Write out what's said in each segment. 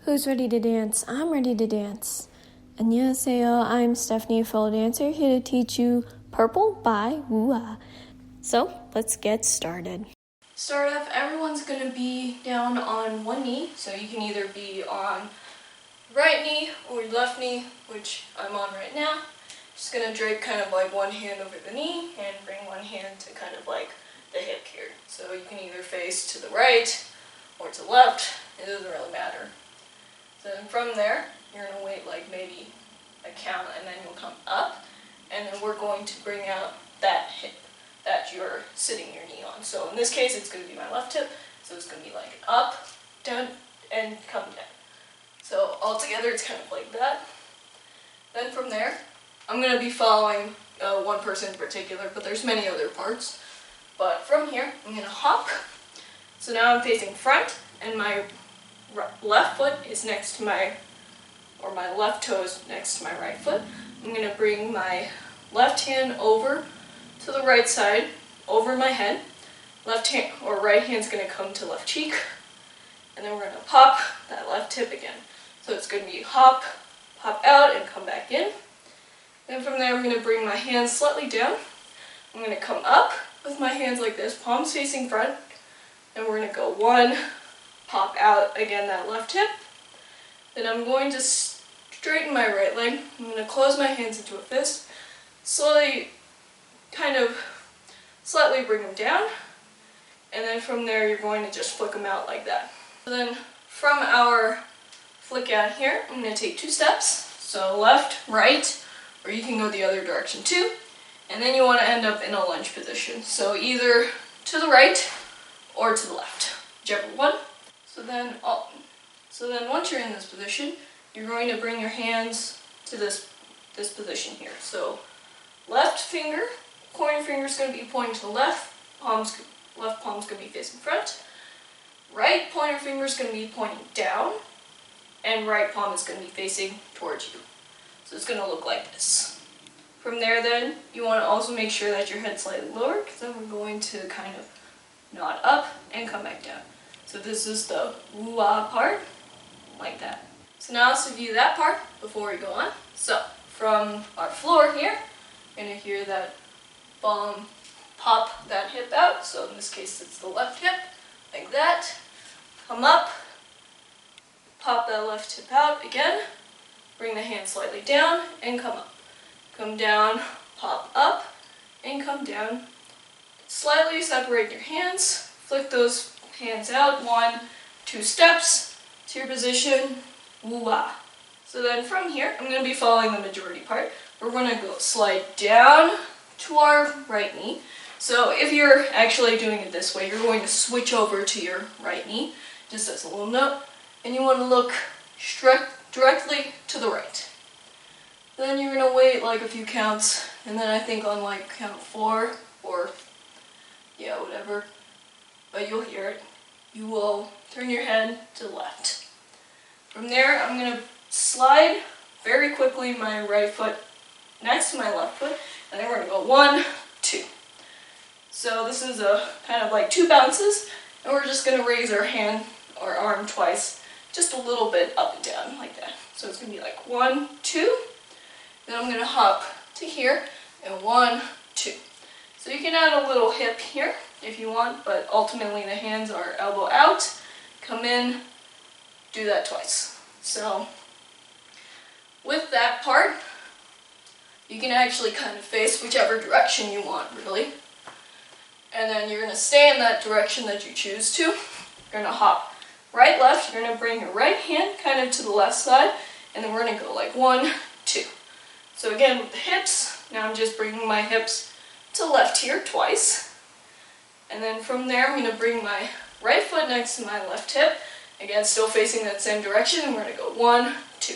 Who's ready to dance? I'm ready to dance. 안녕하세요, I'm Stephanie, fellow dancer, here to teach you Purple by Wooyeon. So, let's get started. Start off, everyone's going to be down on one knee, so you can either be on right knee or left knee, which I'm on right now. Just going to drape kind of like one hand over the knee and bring one hand to kind of like the hip here. So you can either face to the right or to the left, it doesn't really matter. Then from there, you're going to wait like maybe a count and then you'll come up, and then we're going to bring out that hip that you're sitting your knee on. So in this case, it's going to be my left hip, so it's going to be like up, down, and come down. So all together, it's kind of like that. Then from there, I'm going to be following one person in particular, but there's many other parts. But from here, I'm going to hop. So now I'm facing front, and my left foot is next to my left toe is next to my right foot. I'm going to bring my left hand over to the right side, over my head. Left hand or right hand's going to come to left cheek, and then we're going to pop that left hip again. So it's going to be hop, pop out, and come back in. And from there, I'm going to bring my hands slightly down. I'm going to come up with my hands like this, palms facing front, and we're going to go one, pop out again that left hip. Then I'm going to straighten my right leg. I'm going to close my hands into a fist, slightly bring them down, and then from there you're going to just flick them out like that. So then from our flick out here, I'm going to take 2 steps, so left, right, or you can go the other direction too, and then you want to end up in a lunge position. So either to the right or to the left, whichever one. So then once you're in this position, you're going to bring your hands to this position here. So left finger, pointer finger is going to be pointing to the left palm's going to be facing front. Right pointer finger is going to be pointing down, and right palm is going to be facing towards you. So it's going to look like this. From there then, you want to also make sure that your head's slightly lower, because then we're going to kind of nod up and come back down. So this is the woo-ah part, like that. So now let's review that part before we go on. So from our floor here, you're going to hear that bomb pop that hip out. So in this case, it's the left hip, like that. Come up, pop that left hip out again, bring the hand slightly down, and come up. Come down, pop up, and come down. Slightly separate your hands, flick those hands out, 1, 2 steps to your position, woo-ah. So then from here, I'm going to be following the majority part. We're going to go slide down to our right knee. So if you're actually doing it this way, you're going to switch over to your right knee, just as a little note, and you want to look directly to the right. Then you're going to wait like a few counts, and then I think on like count 4, or yeah, whatever, but you'll hear it. You will turn your head to the left. From there, I'm going to slide very quickly my right foot next to my left foot, and then we're going to go 1, 2. So this is a kind of like 2 bounces, and we're just going to raise our hand or arm twice, just a little bit up and down like that. So it's going to be like 1, 2. Then I'm going to hop to here, and 1, 2. So you can add a little hip here if you want, but ultimately the hands are elbow out, come in, do that twice. So with that part, you can actually kind of face whichever direction you want, really. And then you're going to stay in that direction that you choose to. You're going to hop right, left. You're going to bring your right hand kind of to the left side, and then we're going to go like 1, 2. So again, with the hips, now I'm just bringing my hips to left here twice. And then from there, I'm going to bring my right foot next to my left hip. Again, still facing that same direction, and we're going to go 1, 2.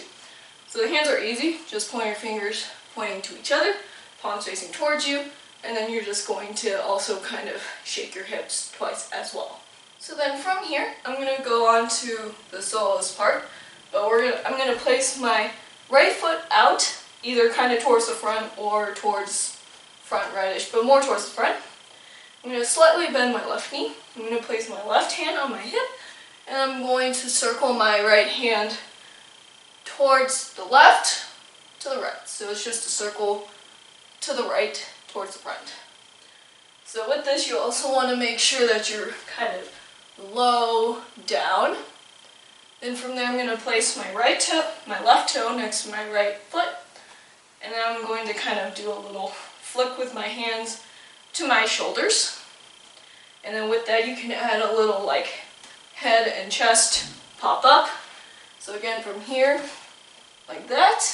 So the hands are easy. Just point your fingers pointing to each other, palms facing towards you, and then you're just going to also kind of shake your hips twice as well. So then from here, I'm going to go on to the soloist part, but I'm going to place my right foot out, either kind of towards the front or towards front rightish, but more towards the front. I'm going to slightly bend my left knee. I'm going to place my left hand on my hip, And I'm going to circle my right hand towards the left, to the right. So it's just a circle to the right, towards the front. So with this, you also want to make sure that you're kind of low down. Then from there, I'm going to place my left toe next to my right foot. And then I'm going to kind of do a little flick with my hands to my shoulders. And then with that, you can add a little like head and chest pop up. So again, from here, like that.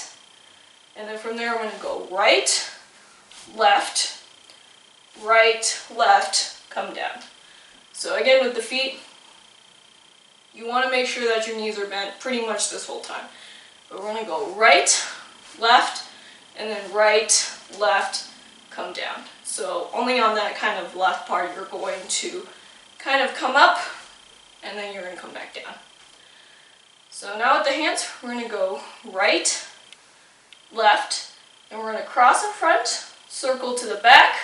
And then from there, I'm going to go right, left, come down. So again, with the feet, you want to make sure that your knees are bent pretty much this whole time. But we're going to go right, left, and then right, left, come down. So only on that kind of left part you're going to kind of come up, and then you're going to come back down. So now with the hands, we're going to go right, left, and we're going to cross in front, circle to the back,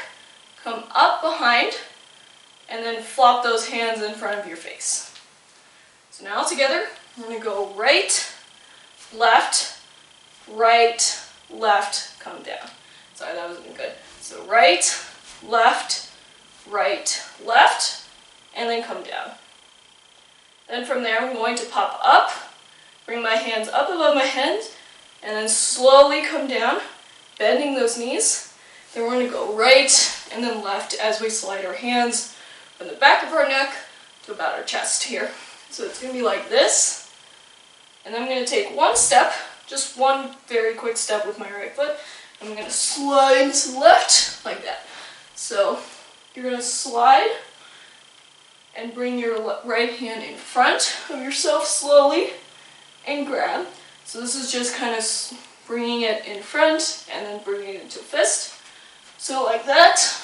come up behind, and then flop those hands in front of your face. So now together, we're going to go right, left, come down. Sorry, that wasn't good. So right, left, and then come down. Then from there, I'm going to pop up, bring my hands up above my head, and then slowly come down, bending those knees. Then we're going to go right and then left as we slide our hands from the back of our neck to about our chest here. So it's going to be like this. And then I'm going to take one step, just one very quick step with my right foot. I'm going to slide to the left like that. So you're going to slide and bring your right hand in front of yourself slowly and grab. So this is just kind of bringing it in front and then bringing it into a fist. So like that.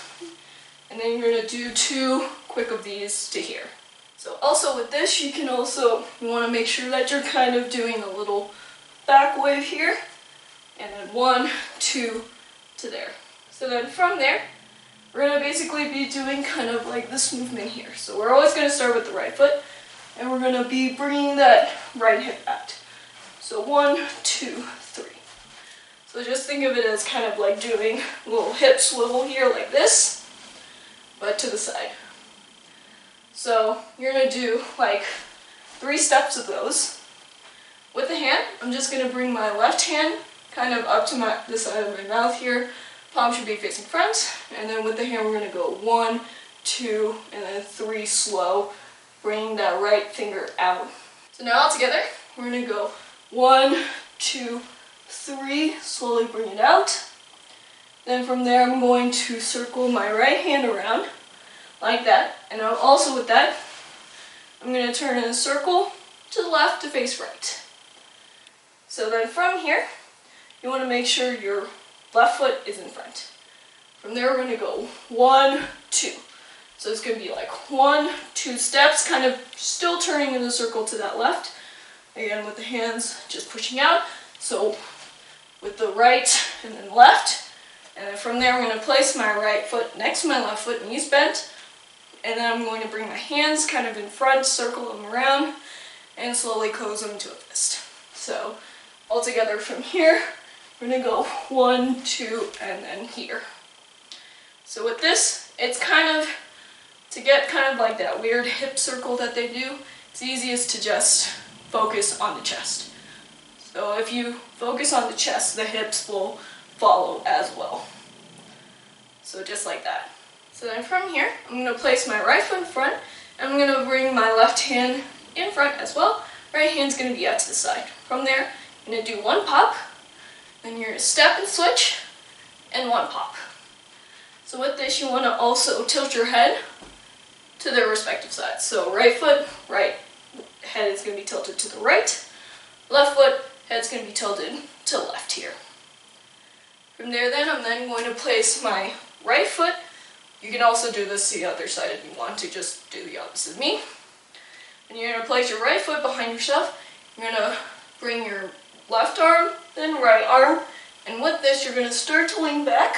And then you're going to do 2 quick of these to here. So also with this, you want to make sure that you're kind of doing a little back wave here. And then 1, 2 to there. So then from there, we're going to basically be doing kind of like this movement here. So we're always going to start with the right foot, and we're going to be bringing that right hip out. So 1, 2, 3. So just think of it as kind of like doing a little hip swivel here like this, but to the side. So you're going to do like 3 steps of those. With the hand, I'm just going to bring my left hand kind of up to the side of my mouth here. Palm should be facing front. And then with the hand, we're going to go 1, 2, and then 3 slow, bringing that right finger out. So now all together, we're going to go 1, 2, 3, slowly bring it out. Then from there, I'm going to circle my right hand around like that. And also with that, I'm going to turn in a circle to the left to face right. So then from here, you want to make sure your left foot is in front. From there, we're going to go 1, 2. So it's going to be like 1, 2 steps, kind of still turning in a circle to that left. Again, with the hands just pushing out. So with the right and then left. And then from there, I'm going to place my right foot next to my left foot, knees bent. And then I'm going to bring my hands kind of in front, circle them around, and slowly close them to a fist. So all together from here, we're going to go 1, 2, and then here. So with this, it's kind of, to get kind of like that weird hip circle that they do, it's easiest to just focus on the chest. So if you focus on the chest, the hips will follow as well. So just like that. So then from here, I'm going to place my right foot in front, and I'm going to bring my left hand in front as well. Right hand's going to be out to the side. From there, I'm going to do 1 pop, then you're going to step and switch, and 1 pop. So with this, you want to also tilt your head to their respective sides. So right foot, right head is going to be tilted to the right. Left foot, head's going to be tilted to the left here. From there then, I'm then going to place my right foot. You can also do this the other side if you want to, just do the opposite of me. And you're going to place your right foot behind yourself. You're going to bring your left arm, then right arm. And with this, you're going to start to lean back.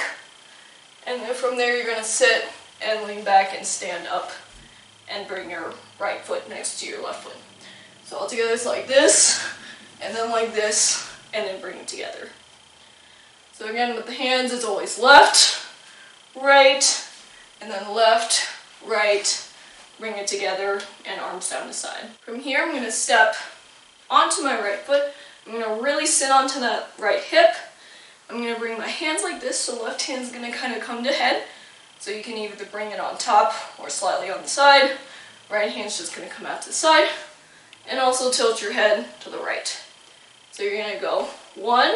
And then from there, you're going to sit and lean back and stand up and bring your right foot next to your left foot. So all together it's like this, and then like this, and then bring it together. So again, with the hands, it's always left, right, and then left, right, bring it together, and arms down the side. From here, I'm going to step onto my right foot. I'm going to really sit onto that right hip. I'm going to bring my hands like this, so left hand's going to kind of come to head. So you can either bring it on top or slightly on the side. Right hand's just going to come out to the side. And also tilt your head to the right. So you're going to go 1,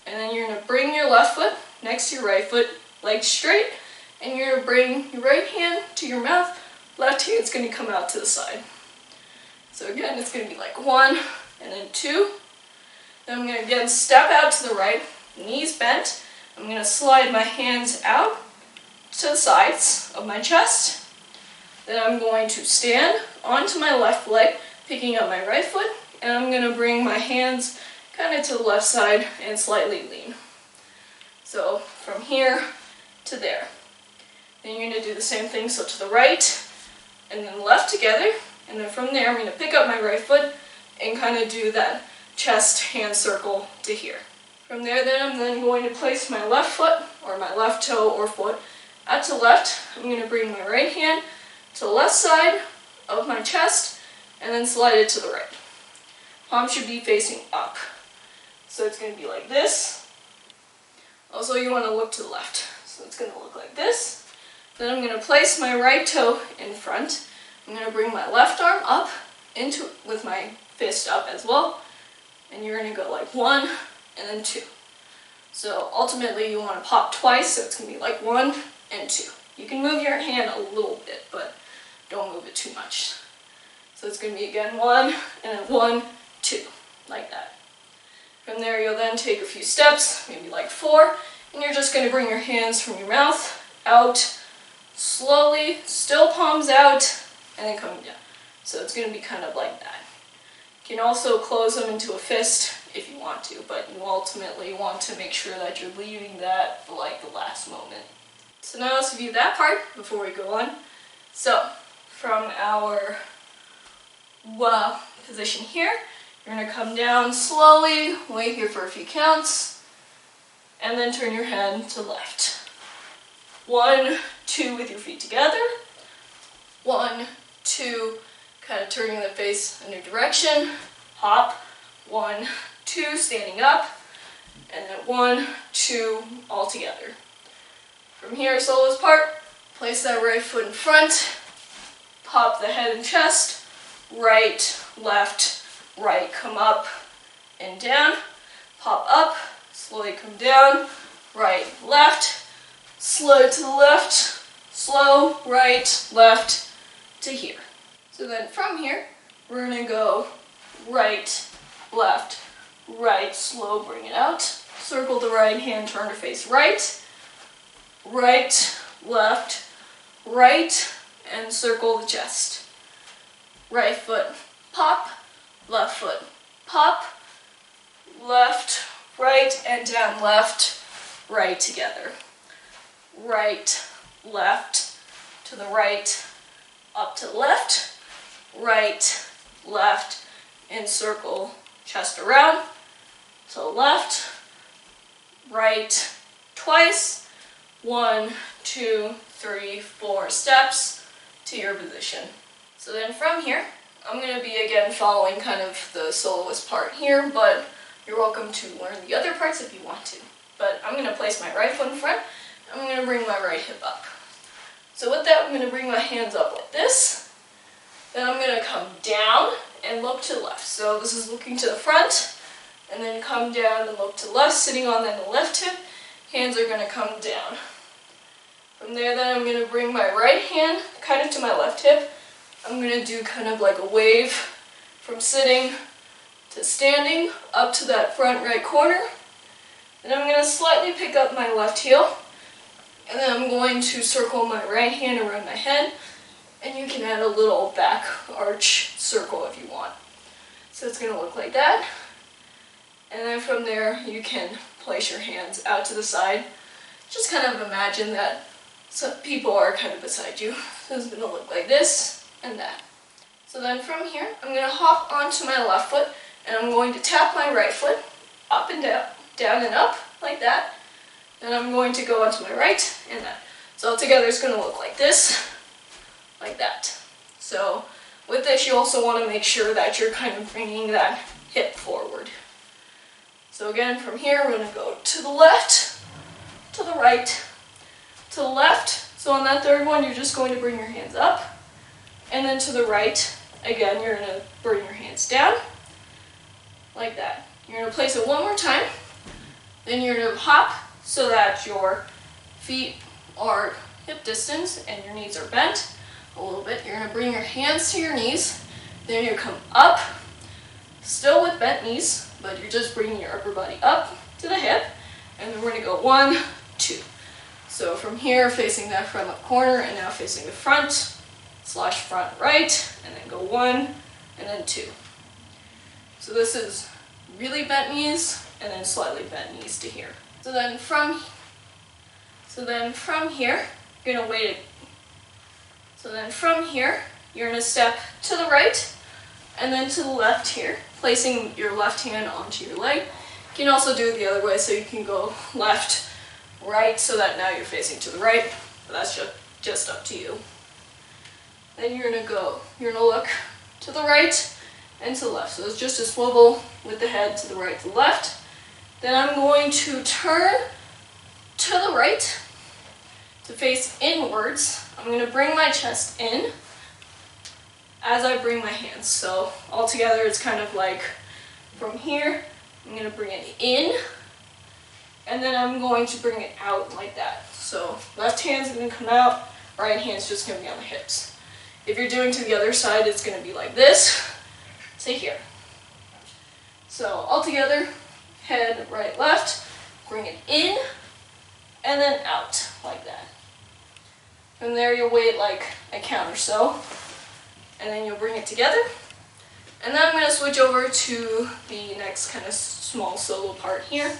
and then you're going to bring your left foot next to your right foot, legs straight, and you're going to bring your right hand to your mouth. Left hand's going to come out to the side. So again, it's going to be like 1, and then 2. Then I'm going to again step out to the right, knees bent. I'm going to slide my hands out to the sides of my chest. Then I'm going to stand onto my left leg, picking up my right foot, and I'm going to bring my hands kind of to the left side and slightly lean. So from here to there. Then you're going to do the same thing, so to the right and then left together, and then from there I'm going to pick up my right foot and kind of do that chest hand circle to here. From there then I'm then going to place my left foot or my left toe or foot out to left. I'm going to bring my right hand to the left side of my chest and then slide it to the right. Palm should be facing up. So it's going to be like this. Also you want to look to the left. So it's going to look like this. Then I'm going to place my right toe in front. I'm going to bring my left arm up into with my fist up as well. And you're going to go like 1 and then 2. So ultimately you want to pop twice, so it's going to be like 1 and 2. You can move your hand a little bit, but don't move it too much. So it's going to be again 1 and then 1, 2, like that. From there you'll then take a few steps, maybe like 4, and you're just going to bring your hands from your mouth out slowly, still palms out, and then coming down. So it's going to be kind of like that. You can also close them into a fist if you want to, but you ultimately want to make sure that you're leaving that for like the last moment. So now let's review that part before we go on. So from our position here, you're going to come down slowly, wait here for a few counts, and then turn your head to left. 1, 2 with your feet together. 1, 2, kind of turning the face a new direction. Hop. 1, 2, standing up. And then 1, 2, all together. From here, soloist part, place that right foot in front. Pop the head and chest. Right, left, right, come up and down. Pop up, slowly come down. Right, left, slow to the left, slow, right, left, to here. So then from here, we're going to go right, left, right, slow, bring it out. Circle the right hand, turn to face right, right, left, right, and circle the chest. Right foot, pop, left foot, pop, left, right, and down, left, right together. Right, left, to the right, up to the left, right, left, and circle chest around, to the left, right, twice, 1, 2, 3, 4 steps to your position. So then from here, I'm going to be again following kind of the soloist part here, but you're welcome to learn the other parts if you want to. But I'm going to place my right foot in front, I'm going to bring my right hip up. So with that, I'm going to bring my hands up like this. Then I'm going to come down and look to the left. So this is looking to the front, and then come down and look to the left, sitting on then the left hip. Hands are going to come down. From there, then I'm going to bring my right hand kind of to my left hip. I'm going to do kind of like a wave from sitting to standing up to that front right corner. Then I'm going to slightly pick up my left heel. And then I'm going to circle my right hand around my head, and you can add a little back arch circle if you want. So it's going to look like that. And then from there, you can place your hands out to the side. Just kind of imagine that some people are kind of beside you. So it's going to look like this and that. So then from here, I'm going to hop onto my left foot, and I'm going to tap my right foot up and down, down and up, like that. Then I'm going to go onto my right and that. So altogether it's going to look like this, like that. So with this, you also want to make sure that you're kind of bringing that hip forward. So again, from here, we're going to go to the left, to the right, to the left. So on that third one, you're just going to bring your hands up. And then to the right, again, you're going to bring your hands down, like that. You're going to place it one more time. Then you're going to hop so that your feet are hip distance and your knees are bent a little bit. You're going to bring your hands to your knees. Then you come up, still with bent knees, but you're just bringing your upper body up to the hip. And then we're going to go 1, 2. So from here, facing that front left corner, and now facing the front, / front right, and then go 1, and then 2. So this is really bent knees, and then slightly bent knees to here. So then from here, you're going to wait. So then from here, you're going to step to the right, and then to the left here, placing your left hand onto your leg. You can also do it the other way, so you can go left, right, so that now you're facing to the right, but that's just up to you. Then you're going to look to the right and to the left. So it's just a swivel with the head to the right, to the left. Then I'm going to turn to the right to face inwards. I'm going to bring my chest in as I bring my hands. So altogether it's kind of like from here, I'm going to bring it in, and then I'm going to bring it out like that. So left hand's going to come out, right hand's just going to be on the hips. If you're doing to the other side, it's going to be like this to here. So altogether, head right, left, bring it in, and then out like that. From there, you'll wait like a count or so, and then you'll bring it together. And then I'm going to switch over to the next kind of small solo part here.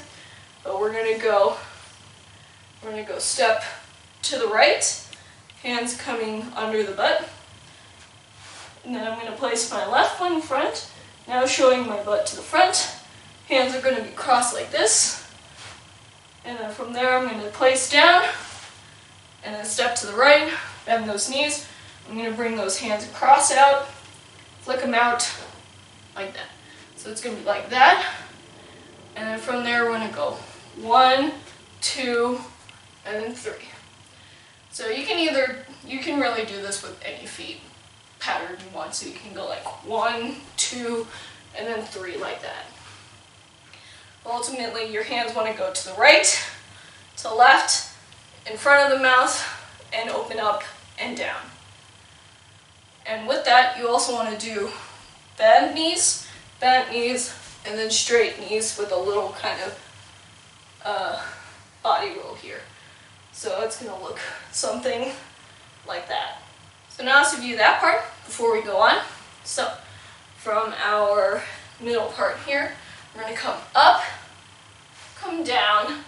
But we're going to go step to the right, hands coming under the butt. And then I'm going to place my left one in front, now showing my butt to the front. Hands are going to be crossed like this. And then from there I'm going to place down, and then step to the right, bend those knees. I'm going to bring those hands across out, flick them out like that. So it's going to be like that. And then from there we're going to go 1, 2, and then 3. So you can really do this with any feet pattern you want. So you can go like 1, 2, and then 3 like that. Ultimately, your hands want to go to the right, to left, in front of the mouth, and open up and down. And with that, you also want to do bent knees, and then straight knees with a little kind of body roll here. So it's going to look something like that. So now let's review that part before we go on. So from our middle part here, we're going to come up, come down,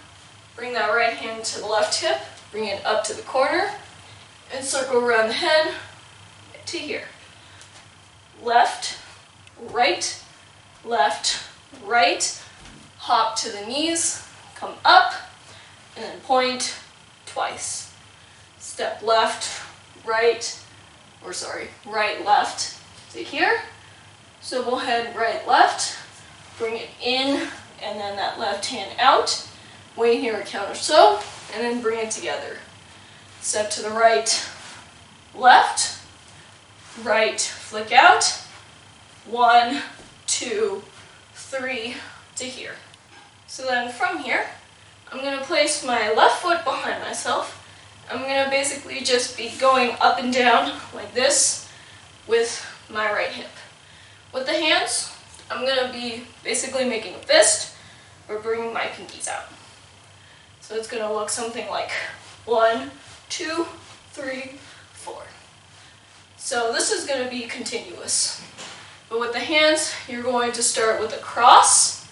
bring that right hand to the left hip, bring it up to the corner, and circle around the head to here. Left, right, hop to the knees, come up, and then point twice. Step left, right, left to here. So we'll head right, left, bring it in, and then that left hand out. Wait here a count or so, and then bring it together. Step to the right, left, right, flick out. 1, 2, 3 to here. So then from here, I'm going to place my left foot behind myself. I'm going to basically just be going up and down like this with my right hip. With the hands, I'm going to be basically making a fist or bringing my pinkies out. So it's going to look something like 1, 2, 3, 4. So this is going to be continuous. But with the hands, you're going to start with a cross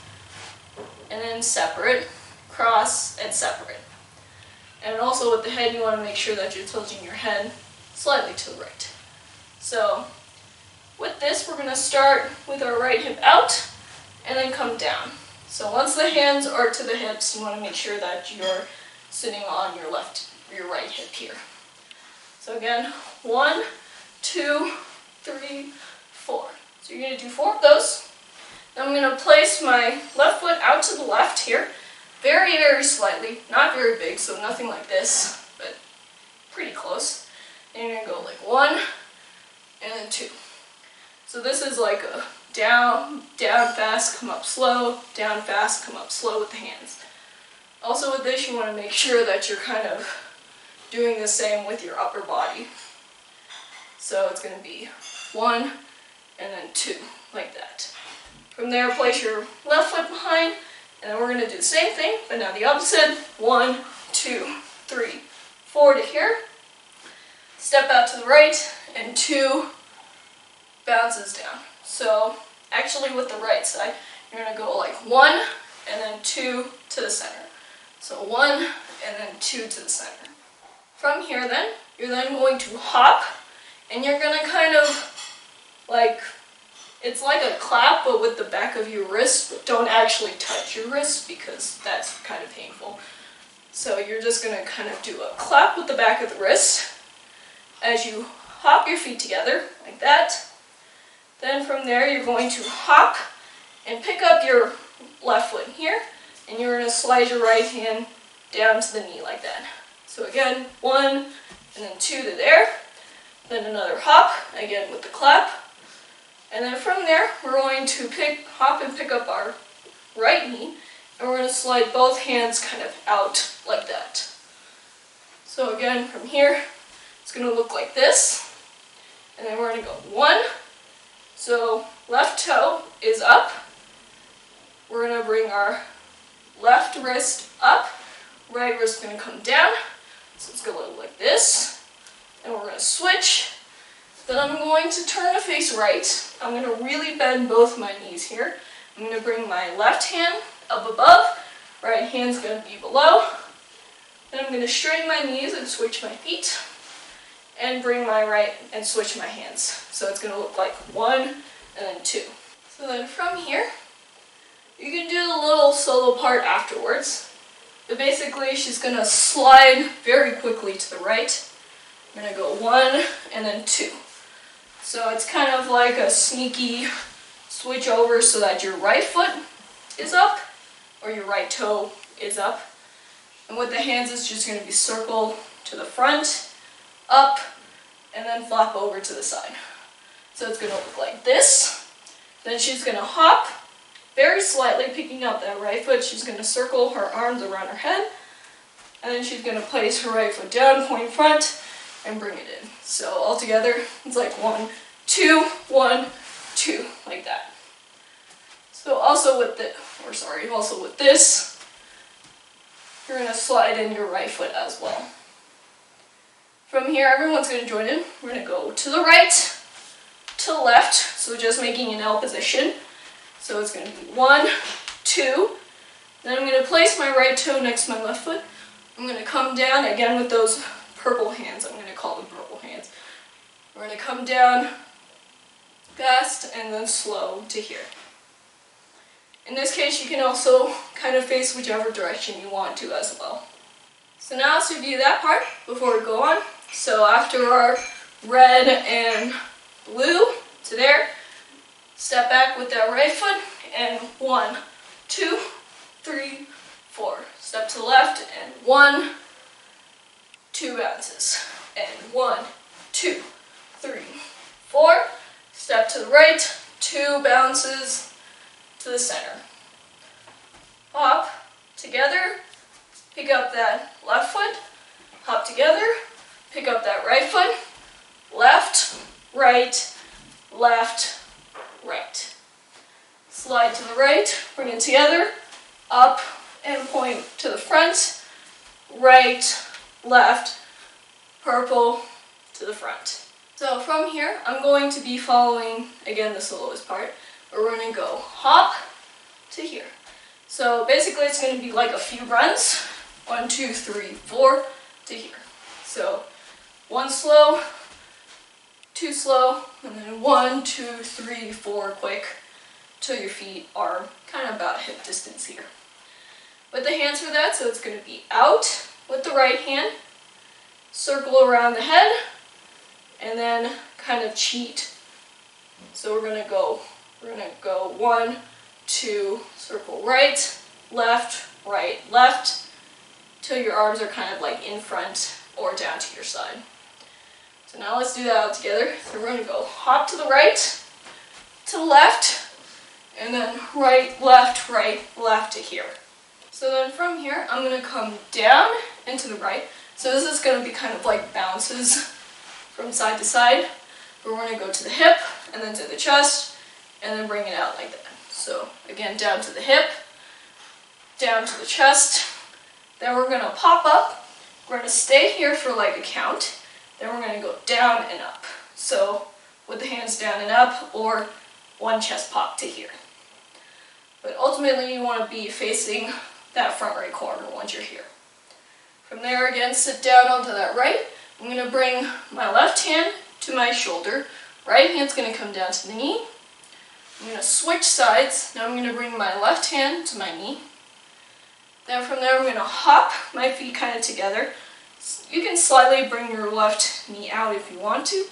and then separate, cross and separate. And also with the head, you want to make sure that you're tilting your head slightly to the right. So with this, we're going to start with our right hip out and then come down. So once the hands are to the hips, you want to make sure that you're sitting on your right hip here. So again, 1, 2, 3, 4. So you're going to do 4 of those. Then I'm going to place my left foot out to the left here, very, very slightly, not very big, so nothing like this, but pretty close. And you're going to go like 1, and then 2. So this is like a down, down fast, come up slow, down fast, come up slow with the hands. Also with this, you want to make sure that you're kind of doing the same with your upper body. So it's going to be 1 and then 2, like that. From there, place your left foot behind, and then we're going to do the same thing, but now the opposite. 1, 2, 3, 4 to here. Step out to the right, and 2 bounces down. So actually with the right side, you're going to go like 1 and then 2 to the center. So 1 and then 2 to the center. From here then, you're then going to hop, and you're going to kind of like, it's like a clap but with the back of your wrist, but don't actually touch your wrist because that's kind of painful. So you're just going to kind of do a clap with the back of the wrist as you hop your feet together like that. Then from there, you're going to hop and pick up your left foot here, and you're going to slide your right hand down to the knee like that. So again, 1 and then 2 to there, then another hop, again with the clap. And then from there, we're going to hop and pick up our right knee, and we're going to slide both hands kind of out like that. So again, from here, it's going to look like this. And then we're going to go 1. So left toe is up. We're going to bring our left wrist up. Right wrist is going to come down. So it's going to look like this. And we're going to switch. Then I'm going to turn to face right. I'm going to really bend both my knees here. I'm going to bring my left hand up above. Right hand's going to be below. Then I'm going to straighten my knees and switch my feet. And bring my right and switch my hands. So it's going to look like 1 and then 2. So then from here, you can do the little solo part afterwards. But basically, she's going to slide very quickly to the right. I'm going to go 1 and then 2. So it's kind of like a sneaky switch over so that your right foot is up or your right toe is up. And with the hands, it's just going to be circle to the front, up, and then flop over to the side. So it's going to look like this. Then she's going to hop very slightly, picking up that right foot. She's going to circle her arms around her head. And then she's going to place her right foot down, point front, and bring it in. So all together, it's like 1, 2, 1, 2, like that. So also with this, you're going to slide in your right foot as well. From here, everyone's going to join in. We're going to go to the right, to the left, so just making an L position. So it's going to be 1, 2. Then I'm going to place my right toe next to my left foot. I'm going to come down, again with those purple hands. I'm going to call them purple hands. We're going to come down fast and then slow to here. In this case, you can also kind of face whichever direction you want to as well. So now let's review that part before we go on. So after our red and blue to there, step back with that right foot, and 1, 2, 3, 4. Step to the left, and 1, 2 bounces, and 1, 2, 3, 4. Step to the right, 2 bounces to the center. Hop together, pick up that left foot, hop together, pick up that right foot, left, right, right. Slide to the right, bring it together, up, and point to the front, right, left, purple to the front. So from here, I'm going to be following, again, the soloist part, but we're going to go hop to here. So basically it's going to be like a few runs, 1, 2, 3, 4 to here. So 1 slow, 2 2 slow, and then 1, 2, 3, 4 quick, till your feet are kind of about hip distance here. With the hands for that, so it's going to be out with the right hand, circle around the head, and then kind of cheat. So we're going to go 1, 2, circle right, left, till your arms are kind of like in front or down to your side. So now let's do that all together. So we're going to go hop to the right, to the left, and then right, left to here. So then from here, I'm going to come down and to the right. So this is going to be kind of like bounces from side to side. But we're going to go to the hip, and then to the chest, and then bring it out like that. So again, down to the hip, down to the chest. Then we're going to pop up. We're going to stay here for like a count. Then we're going to go down and up. So with the hands down and up, or one chest pop to here. But ultimately you want to be facing that front right corner once you're here. From there again, sit down onto that right. I'm going to bring my left hand to my shoulder. Right hand's going to come down to the knee. I'm going to switch sides. Now I'm going to bring my left hand to my knee. Then from there I'm going to hop my feet kind of together. You can slightly bring your left knee out if you want to,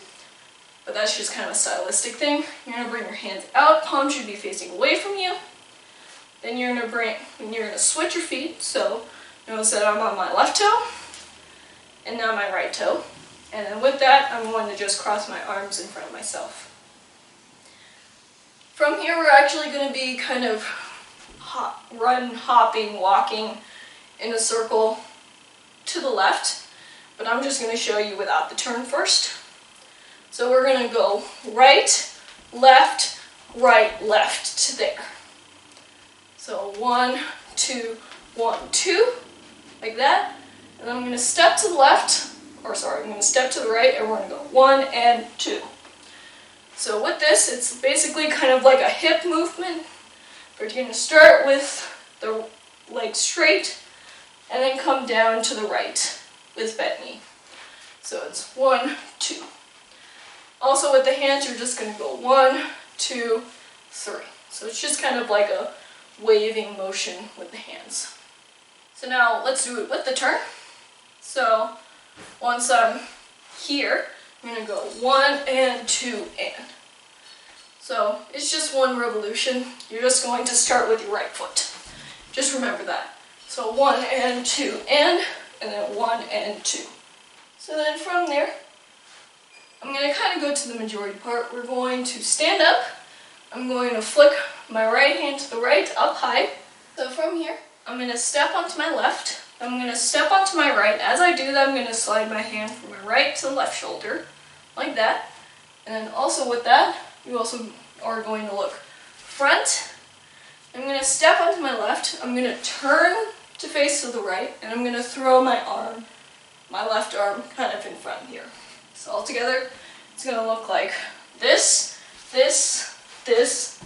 but that's just kind of a stylistic thing. You're going to bring your hands out, palms should be facing away from you. Then you're going to switch your feet, so notice that I'm on my left toe, and now my right toe. And then with that, I'm going to just cross my arms in front of myself. From here, we're actually going to be kind of hopping, walking in a circle to the left, but I'm just going to show you without the turn first. So we're going to go right, left to there. So 1, 2, 1, 2, like that. And then I'm going to step to the left, I'm going to step to the right, and we're going to go 1 and 2. So with this, it's basically kind of like a hip movement, but you're going to start with the leg straight, and then come down to the right with bent knee. So it's 1, 2. Also with the hands, you're just going to go 1, 2, 3. So it's just kind of like a waving motion with the hands. So now let's do it with the turn. So once I'm here, I'm going to go 1 and 2 and. So it's just one revolution. You're just going to start with your right foot. Just remember that. So 1 and 2 and then 1 and 2. So then from there, I'm going to kind of go to the majority part. We're going to stand up. I'm going to flick my right hand to the right, up high. So from here, I'm going to step onto my left. I'm going to step onto my right. As I do that, I'm going to slide my hand from my right to the left shoulder, like that. And then also with that, you also are going to look front. I'm going to step onto my left. I'm going to turn to face to the right, and I'm going to throw my arm, my left arm, kind of in front here. So all together, it's going to look like this, this, this,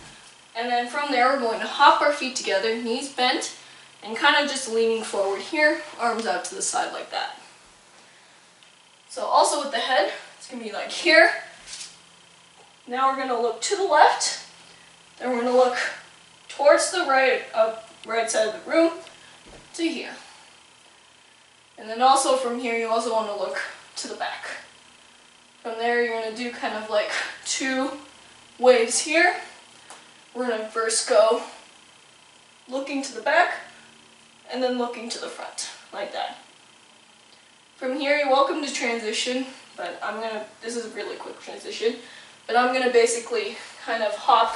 and then from there we're going to hop our feet together, knees bent, and kind of just leaning forward here, arms out to the side like that. So also with the head, it's going to be like here. Now we're going to look to the left, then we're going to look towards the right side of the room to here. And then also from here, you also want to look to the back. From there, you're going to do kind of like 2 waves here. We're going to first go looking to the back, and then looking to the front, like that. From here, you're welcome to transition, but this is a really quick transition, but I'm going to basically kind of hop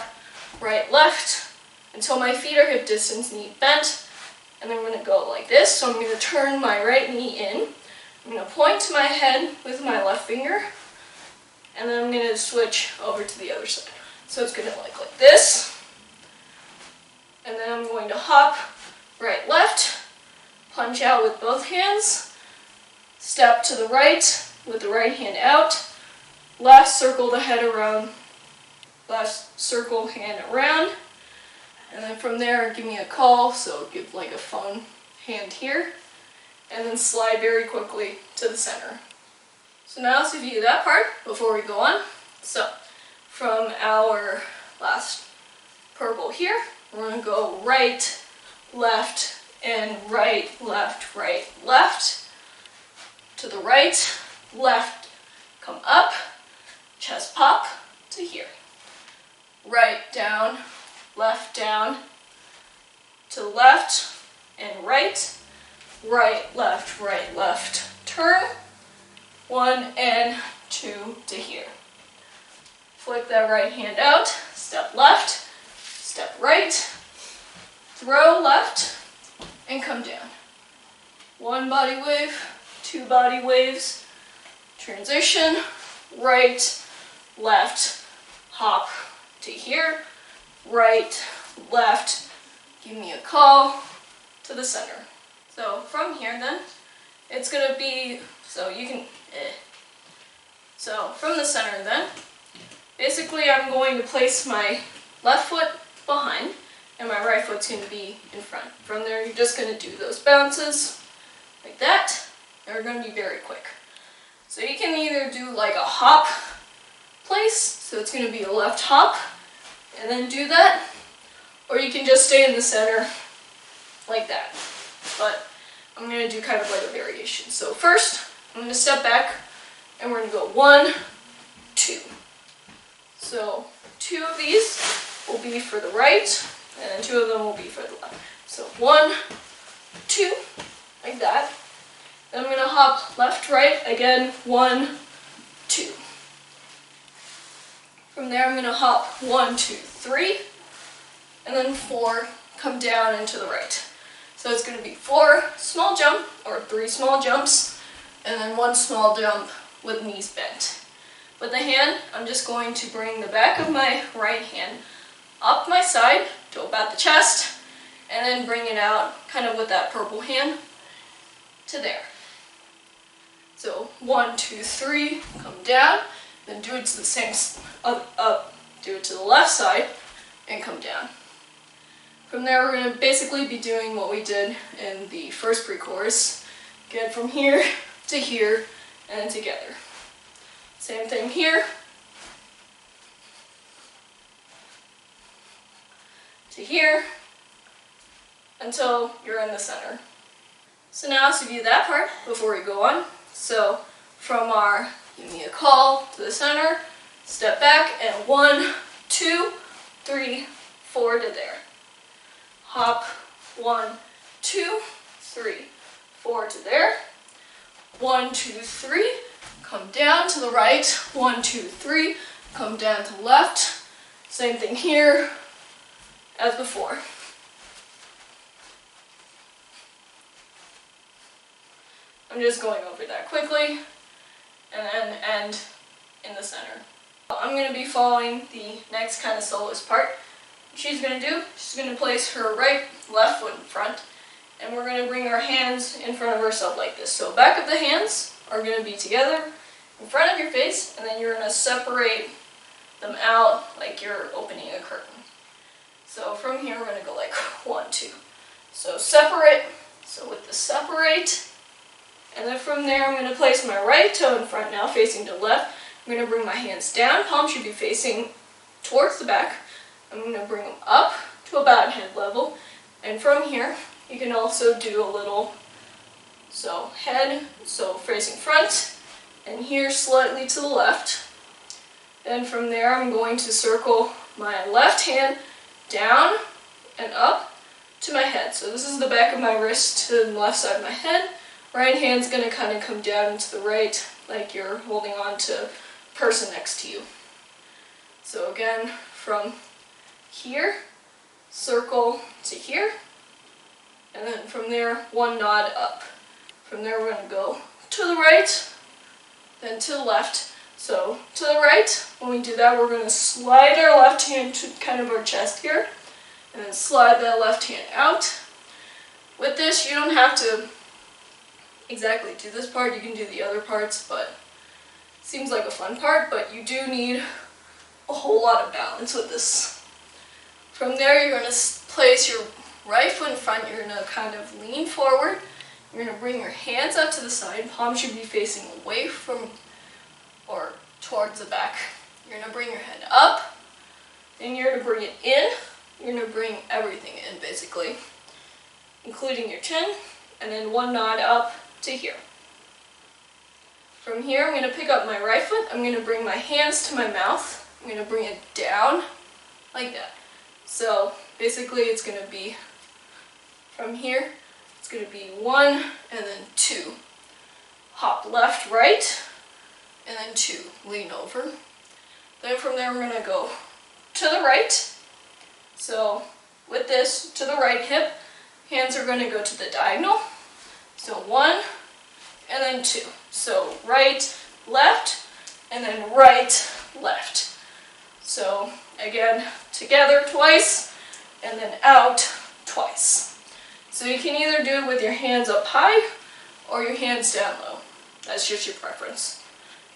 right, left, until my feet are hip distance, knee bent, and then we're going to go like this. So I'm going to turn my right knee in. I'm going to point to my head with my left finger, and then I'm going to switch over to the other side. So it's going to look like this, and then I'm going to hop right, left, punch out with both hands, step to the right with the right hand out, left circle the head around, left circle hand around, and then from there give me a call, so give like a phone hand here, and then slide very quickly to the center. So now let's review that part before we go on. So from our last purple here, we're going to go right, left, and right, left, to the right, left, come up, chest pop to here. Right, down, down, to the left, and right, left, turn, 1 and 2 to here. Flick that right hand out, step left, step right, throw left, and come down. 1 body wave, 2 body waves, transition, right, left, hop to here, right, left, give me a call to the center. So from here then, it's going to be, so you can, So from the center then, basically I'm going to place my left foot behind and my right foot's going to be in front. From there you're just going to do those bounces like that. They're going to be very quick. So you can either do like a hop place, so it's going to be a left hop, and then do that, or you can just stay in the center like that. But I'm going to do kind of like a variation. So first, I'm going to step back, and we're going to go 1, 2. So 2 of these will be for the right, and then 2 of them will be for the left. So 1, 2, like that. Then I'm going to hop left, right, again, 1, 2. From there I'm going to hop 1, 2, 3, and then 4, come down into the right. So it's going to be 4 small jump, or 3 small jumps, and then 1 small jump with knees bent. With the hand, I'm just going to bring the back of my right hand up my side to about the chest, and then bring it out kind of with that purple hand to there. So 1, 2, 3, come down, then do it to the same, up, do it to the left side, and come down. From there we're going to basically be doing what we did in the first pre-chorus. Get from here to here, and then together. Same thing here, to here, until you're in the center. So now let's review that part before we go on. So from our give me a call to the center, step back, and 1, 2, 3, 4 to there. Hop, 1, 2, 3, 4 to there. 1, 2, 3, come down to the right. 1, 2, 3, come down to the left. Same thing here as before. I'm just going over that quickly, and then end in the center. I'm going to be following the next kind of soloist part. What she's going to do, she's going to place her left foot in front, and we're going to bring our hands in front of herself like this. So back of the hands are going to be together in front of your face, and then you're going to separate them out like you're opening a curtain. So from here we're going to go like 1, 2. So separate, so with the separate, and then from there I'm going to place my right toe in front now, facing to the left. I'm going to bring my hands down, palm should be facing towards the back. I'm going to bring them up to about head level, and from here you can also do a little, so head, so facing front, and here slightly to the left. And from there I'm going to circle my left hand down and up to my head. So this is the back of my wrist to the left side of my head. Right hand's going to kind of come down into the right, like you're holding on to a person next to you. So again, from here, circle to here, and then from there, 1 nod up. From there we're going to go to the right, then to the left. So to the right, when we do that, we're going to slide our left hand to kind of our chest here, and then slide that left hand out. With this, you don't have to exactly do this part, you can do the other parts, but it seems like a fun part, but you do need a whole lot of balance with this. From there, you're going to place your right foot in front, you're going to kind of lean forward, you're going to bring your hands up to the side, palms should be facing away from or towards the back. You're going to bring your head up, then you're going to bring it in. You're going to bring everything in, basically, including your chin, and then one nod up to here. From here, I'm going to pick up my right foot. I'm going to bring my hands to my mouth. I'm going to bring it down like that. So basically, it's going to be from here, it's going to be 1 and then 2. Hop left, right, and then 2. Lean over. Then from there, we're going to go to the right. So with this, to the right hip, hands are going to go to the diagonal. So 1 and then 2. So right, left, and then right, left. So again, together twice, and then out twice. So you can either do it with your hands up high or your hands down low. That's just your preference.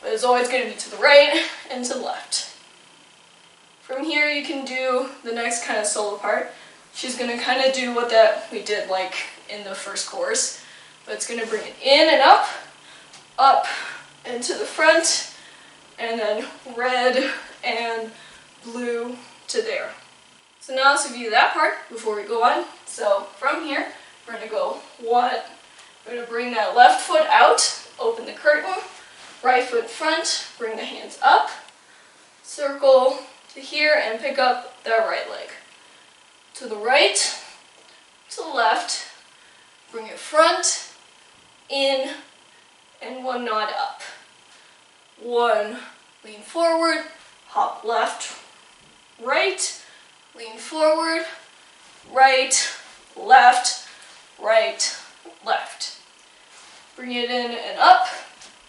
But it's always going to be to the right and to the left. From here you can do the next kind of solo part. She's going to kind of do what that we did like in the first chorus. But it's going to bring it in and up and to the front, and then red and blue to there. So now let's review that part before we go on. So from here, we're going to go 1, we're going to bring that left foot out, open the curtain, right foot front, bring the hands up, circle to here and pick up that right leg. To the right, to the left, bring it front, in, and 1 nod up. 1, lean forward, hop left, right, lean forward, right, left, right, left. Bring it in and up,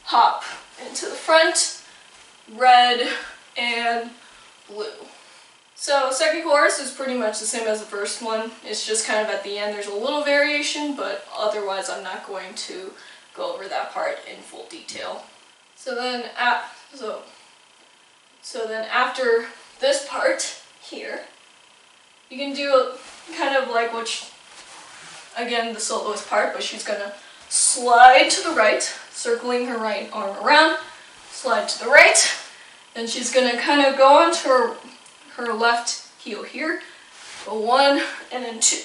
hop into the front, red and blue. So second chorus is pretty much the same as the first one. It's just kind of at the end there's a little variation, but otherwise I'm not going to go over that part in full detail. So then after this part here, you can do kind of like again the soloist part, but she's gonna slide to the right, circling her right arm around, slide to the right, then she's gonna kind of go onto her left heel here, go 1 and then 2.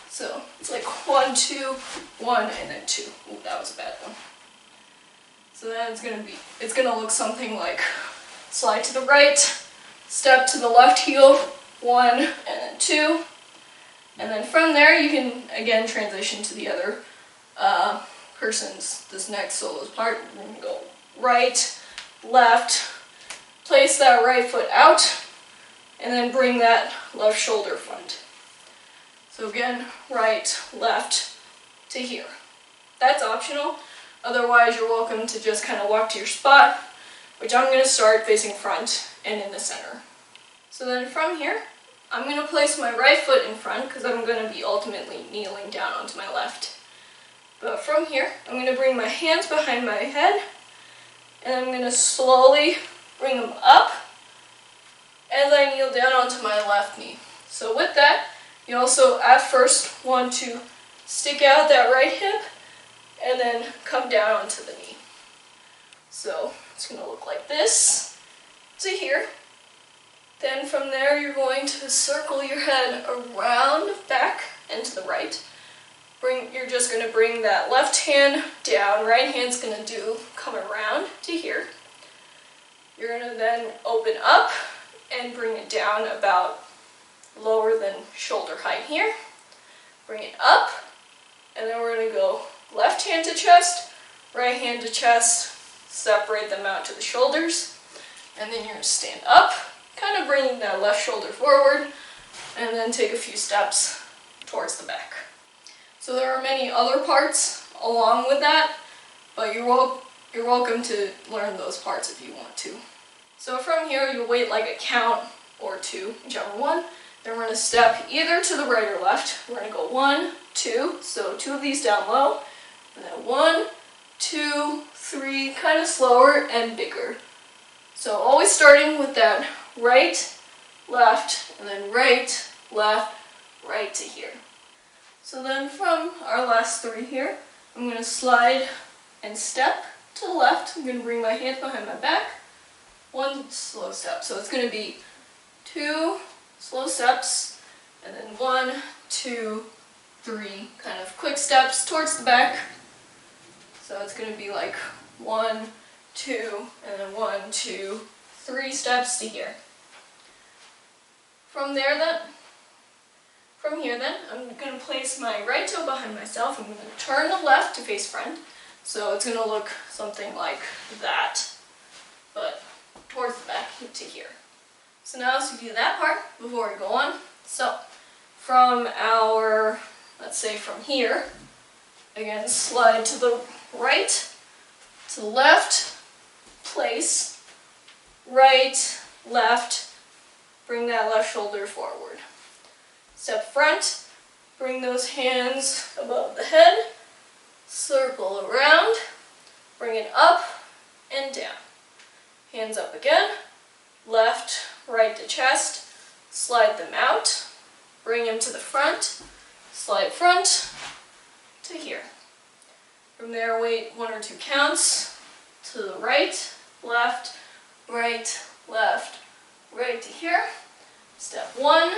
So it's like 1, 2, 1, and then 2. Ooh, that was a bad one. So then it's gonna look something like slide to the right, step to the left heel, 1 and then 2. And then from there you can again transition to the other this next solo's part. We're gonna go right, left, place that right foot out, and then bring that left shoulder front. So again, right, left to here. That's optional. Otherwise, you're welcome to just kind of walk to your spot, which I'm going to start facing front and in the center. So then from here, I'm going to place my right foot in front because I'm going to be ultimately kneeling down onto my left. But from here, I'm going to bring my hands behind my head, and I'm going to slowly bring them up as I kneel down onto my left knee. So with that, you also at first want to stick out that right hip and then come down onto the knee. So it's going to look like this to here. Then from there you're going to circle your head around back and to the right. You're just going to bring that left hand down, right hand's going to come around to here. You're going to then open up and bring it down about lower than shoulder height here. Bring it up, and then we're going to go left hand to chest, right hand to chest, separate them out to the shoulders, and then you're going to stand up, kind of bringing that left shoulder forward, and then take a few steps towards the back. So there are many other parts along with that, but you're welcome to learn those parts if you want to. So from here, you wait like a count or 2, whichever one. Then we're going to step either to the right or left. We're going to go 1, 2, so 2 of these down low, and then 1, 2, 3, kind of slower and bigger. So always starting with that right, left, and then right, left, right to here. So then from our last 3 here, I'm going to slide and step to the left. I'm going to bring my hands behind my back, one slow step. So it's going to be 2 slow steps, and then 1, 2, 3 kind of quick steps towards the back. So it's going to be like 1, 2, and then 1, 2, 3 steps to here. From here then, I'm going to place my right toe behind myself. I'm going to turn the left to face front. So it's going to look something like that, but towards the back to here. So now let's do that part before we go on. So from our, let's say from here, again, slide to the right, to the left, place, right, left, bring that left shoulder forward. Step front, bring those hands above the head, circle around, bring it up and down. Hands up again, left, right to chest, slide them out, bring them to the front, slide front to here. From there, wait 1 or 2 counts to the right, left, right to here. Step 1,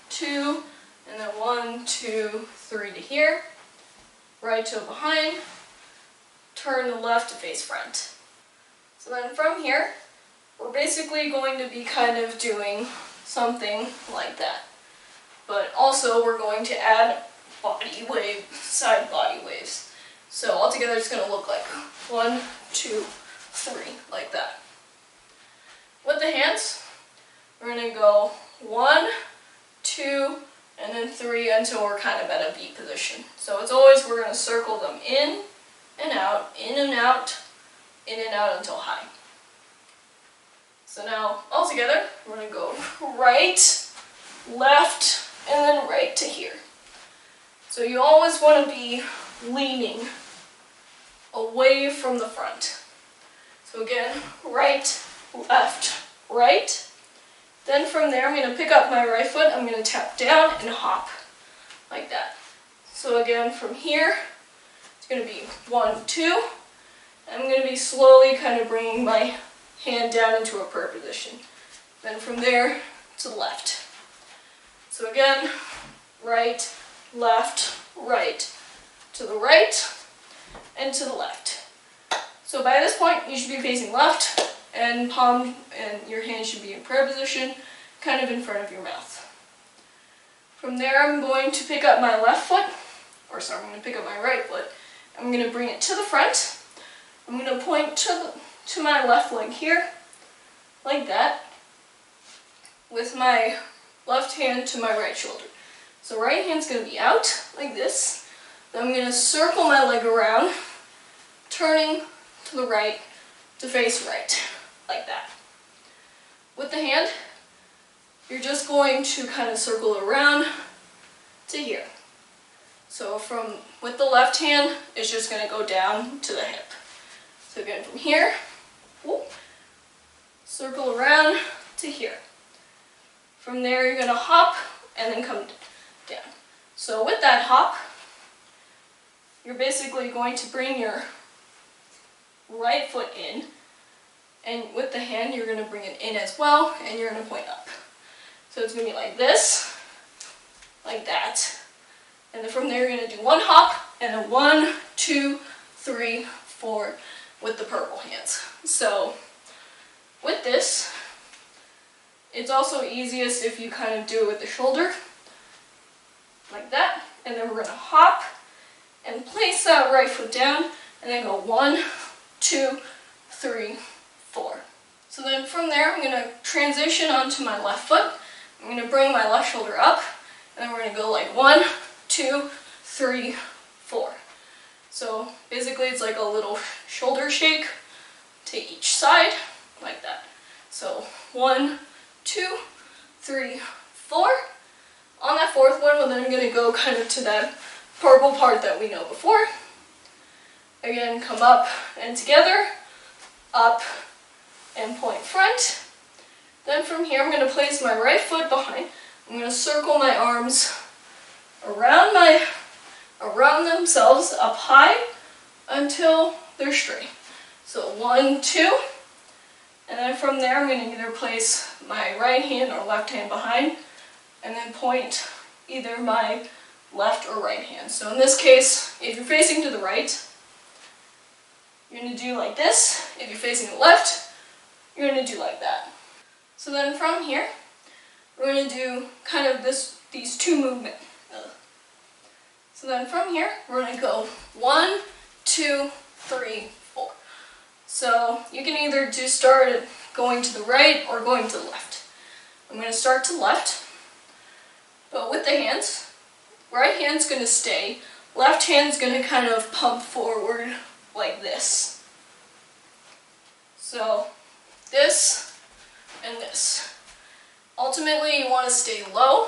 2, and then 1, 2, 3 to here. Right toe behind, turn the left to face front. So then from here, we're basically going to be kind of doing something like that. But also we're going to add side body waves. So altogether it's going to look like 1, 2, 3, like that. With the hands, we're going to go 1, 2, and then 3 until we're kind of at a V position. So it's always, we're going to circle them in and out, in and out, in and out until high. So now, all together, we're going to go right, left, and then right to here. So you always want to be leaning away from the front. So again, right, left, right. Then from there, I'm going to pick up my right foot, I'm going to tap down and hop, like that. So again, from here, it's going to be 1, 2. I'm going to be slowly kind of bringing my hand down into a prayer position. Then from there, to the left. So again, right, left, right. To the right, and to the left. So by this point, you should be facing left, and palm and your hand should be in prayer position, kind of in front of your mouth. From there, I'm going to pick up my left foot, I'm going to pick up my right foot. I'm going to bring it to the front. I'm going to point to my left leg here, like that, with my left hand to my right shoulder. So right hand's going to be out, like this. Then I'm going to circle my leg around, turning to the right to face right, like that. With the hand, you're just going to kind of circle around to here. So with the left hand, it's just going to go down to the hip. So again, from here, circle around to here. From there, you're going to hop and then come down. So with that hop, you're basically going to bring your right foot in, and with the hand, you're going to bring it in as well, and you're going to point up. So it's going to be like this, like that. And then from there, you're going to do 1 hop, and then 1, 2, 3, 4 with the purple hands. So with this, it's also easiest if you kind of do it with the shoulder, like that. And then we're going to hop and place that right foot down, and then go 1, 2, 3, 4. So then from there, I'm going to transition onto my left foot. I'm going to bring my left shoulder up, and then we're going to go like 1, 2, 3, 4. So basically it's like a little shoulder shake to each side, like that. So 1, 2, 3, 4. On that fourth one, then I'm going to go kind of to that purple part that we know before. Again, come up and together, up and point front. Then from here, I'm going to place my right foot behind. I'm going to circle my arms around themselves up high until they're straight. So 1, 2, And then from there, I'm going to either place my right hand or left hand behind, and then point either my left or right hand. So in this case, if you're facing to the right, you're going to do like this. If you're facing the left, you're going to do like that. So then from here, we're going to do kind of these two movements. So then from here, we're going to go 1, 2, 3, 4. So you can either start going to the right or going to the left. I'm going to start to the left, but with the hands. Right hand's going to stay, left hand's going to kind of pump forward like this. So this and this. Ultimately, you want to stay low,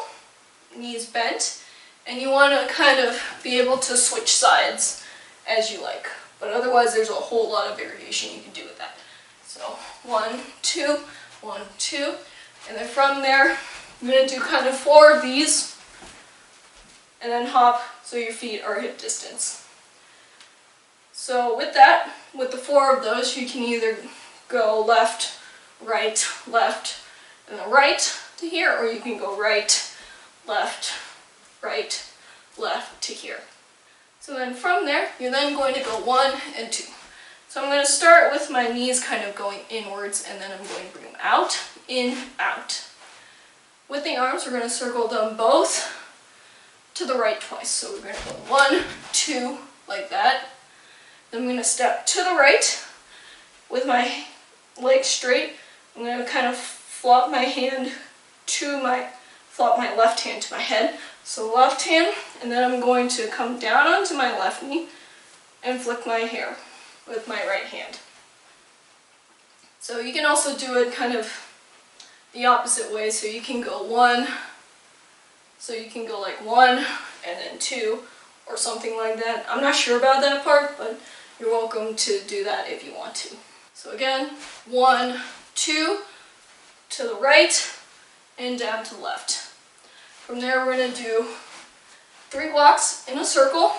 knees bent, and you want to kind of be able to switch sides as you like. But otherwise, there's a whole lot of variation you can do with that. So 1, 2, 1, 2, and then from there, I'm going to do kind of 4 of these. And then hop so your feet are hip distance. So with that, with the 4 of those, you can either go left, and then right to here, or you can go right, left to here. So then from there, you're then going to go 1 and 2. So I'm going to start with my knees kind of going inwards, and then I'm going to bring them out, in, out. With the arms, we're going to circle them both to the right twice. So we're going to go 1, 2, like that. Then I'm going to step to the right with my legs straight. I'm going to kind of flop my left hand to my head. So left hand, and then I'm going to come down onto my left knee and flick my hair with my right hand. So you can also do it kind of the opposite way. So you can go 1, so you can go like 1 and then 2 or something like that. I'm not sure about that part, but you're welcome to do that if you want to. So again, 1, 2, to the right and down to the left. From there, we're going to do 3 walks in a circle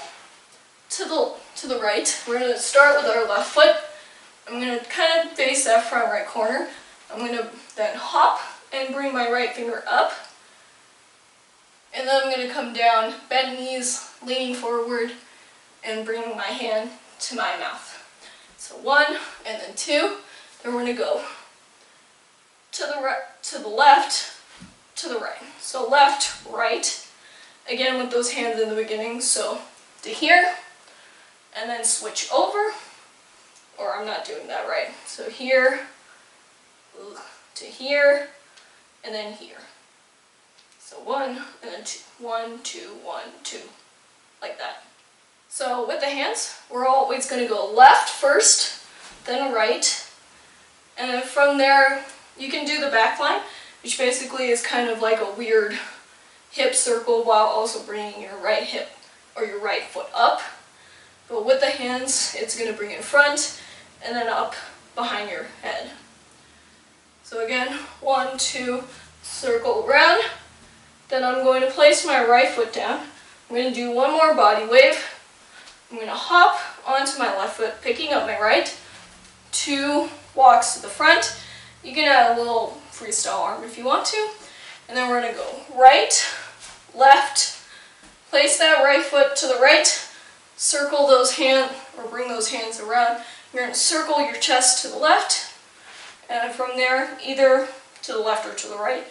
to the right. We're going to start with our left foot. I'm going to kind of face that front right corner. I'm going to then hop and bring my right finger up. And then I'm going to come down, bend knees, leaning forward, and bring my hand to my mouth. So 1 and then 2. Then we're going to go to the left, to the right. So left, right. Again with those hands in the beginning. So to here, and then switch over. Or I'm not doing that right. So here, to here, and then here. So 1 and then 2. 1, 2, 1, 2. Like that. So with the hands, we're always going to go left first, then right. And then from there, you can do the back line, which basically is kind of like a weird hip circle while also bringing your right hip or your right foot up. But with the hands, it's going to bring in front and then up behind your head. So again, 1, 2, circle around. Then I'm going to place my right foot down. I'm going to do 1 more body wave. I'm going to hop onto my left foot, picking up my right. 2 walks to the front. You can add a little freestyle arm if you want to. And then we're going to go right, left, place that right foot to the right, circle those hands, or bring those hands around. You're going to circle your chest to the left, and from there, either to the left or to the right,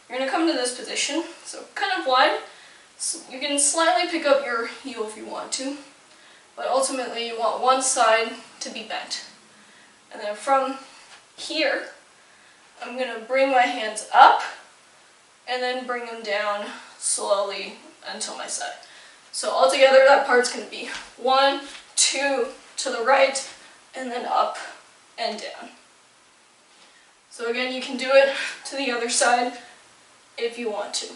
you're going to come to this position, so kind of wide. So you can slightly pick up your heel if you want to, but ultimately you want one side to be bent. And then from here, I'm going to bring my hands up, and then bring them down slowly until my side. So altogether, that part's going to be 1, 2, to the right, and then up and down. So again, you can do it to the other side if you want to.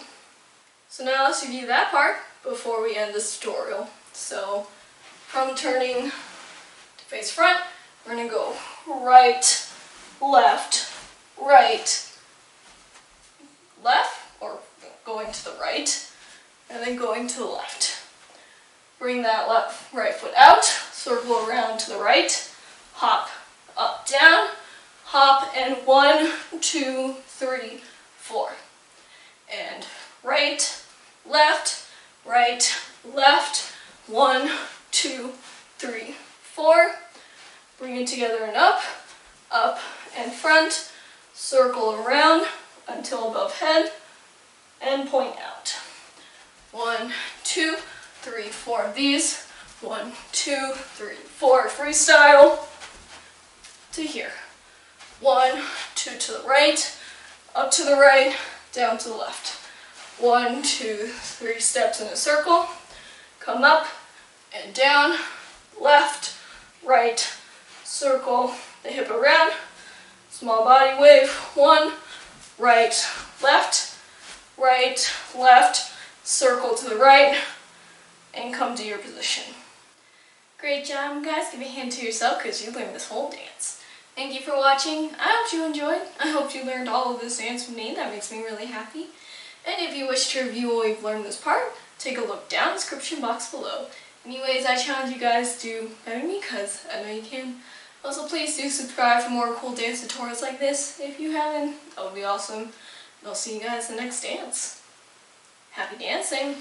So now let's review that part before we end this tutorial. So from turning to face front, we're going to go right, left, or going to the right, and then going to the left. Bring that right foot out, circle around to the right, hop up, down, hop, and 1, 2, 3, 4. And right, left, 1, 2, 3, 4. Bring it together and up, and front, circle around until above head, and point out. 1, 2, 3, 4 of these. 1, 2, 3, 4, freestyle to here. 1, 2 to the right, up to the right, down to the left. 1, 2, 3 steps in a circle. Come up and down, left, right, circle the hip around, small body wave. 1, right, left, circle to the right, and come to your position. Great job, guys. Give a hand to yourself because you learned this whole dance. Thank you for watching. I hope you enjoyed. I hope you learned all of this dance from me. That makes me really happy. And if you wish to review what we've learned this part, take a look down in the description box below. Anyways, I challenge you guys to do better than me because I know you can. Also, please do subscribe for more cool dance tutorials like this. If you haven't, that would be awesome. And I'll see you guys in the next dance. Happy dancing!